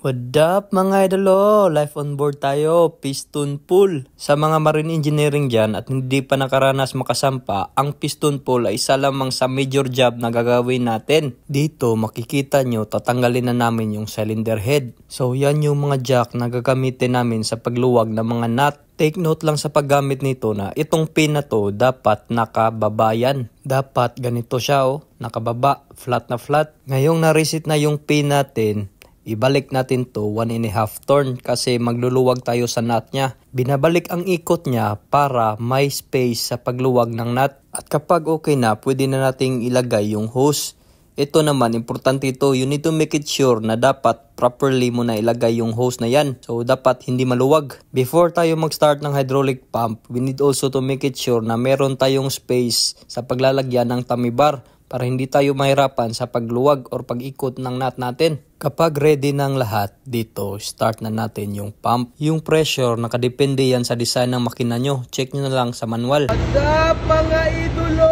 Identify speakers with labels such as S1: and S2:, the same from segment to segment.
S1: What up mga idolo? Life on board tayo, piston pull. Sa mga marine engineering dyan at hindi pa nakaranas makasampa, ang piston pull ay isa lamang sa major job na gagawin natin. Dito makikita nyo, tatanggalin na namin yung cylinder head. So yan yung mga jack na gagamitin namin sa pagluwag ng mga nut. Take note lang sa paggamit nito na itong pin na to dapat nakababa yan. Dapat ganito siya nakababa, flat na flat. Ngayong na-reset na yung pin natin, ibalik natin to 1.5 turn kasi magluluwag tayo sa nut niya. Binabalik ang ikot niya para may space sa pagluwag ng nut. At kapag okay na, pwede na nating ilagay yung hose. Ito naman, importante ito. You need to make it sure na dapat properly mo na ilagay yung hose na yan. So, dapat hindi maluwag. Before tayo mag-start ng hydraulic pump, we need also to make it sure na meron tayong space sa paglalagyan ng tummy bar para hindi tayo mahirapan sa pagluwag or pag-ikot ng nut natin. Kapag ready ng lahat, dito, start na natin yung pump. Yung pressure, nakadepende yan sa design ng makina nyo. Check nyo na lang sa manual.
S2: What's up mga idolo?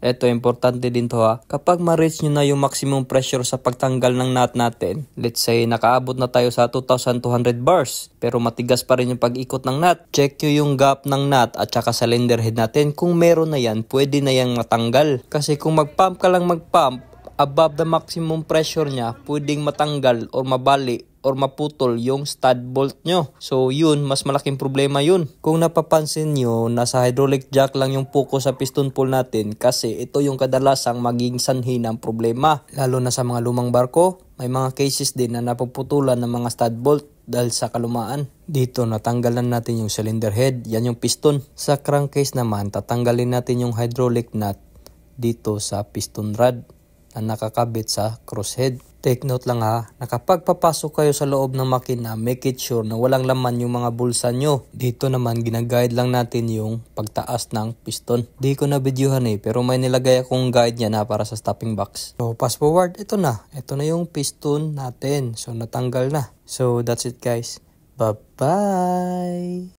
S1: Ito, importante din to Kapag ma-reach nyo na yung maximum pressure sa pagtanggal ng nut natin, let's say nakaabot na tayo sa 2,200 bars, pero matigas pa rin yung pag-ikot ng nut. Check nyo yung gap ng nut at saka cylinder head natin. Kung meron na yan, pwede na yang matanggal. Kasi kung mag-pump ka lang mag-pump, above the maximum pressure niya, pwedeng matanggal or mabali or maputol yung stud bolt nyo. So yun, mas malaking problema yun. Kung napapansin nyo, nasa hydraulic jack lang yung puko sa piston pull natin kasi ito yung kadalasang maging sanhi ng problema. Lalo na sa mga lumang barko, may mga cases din na napuputulan ng mga stud bolt dahil sa kalumaan. Dito natanggalan natin yung cylinder head, yan yung piston. Sa crankcase naman, tatanggalin natin yung hydraulic nut dito sa piston rod na nakakabit sa crosshead. Take note lang na kapag papasok kayo sa loob ng makina, make it sure na walang laman yung mga bulsa nyo. Dito naman, ginaguide lang natin yung pagtaas ng piston. Di ko na videohan pero may nilagay akong guide niya para sa stopping box. So, fast forward, ito na. Ito na yung piston natin. So, natanggal na. So, that's it guys. Bye-bye!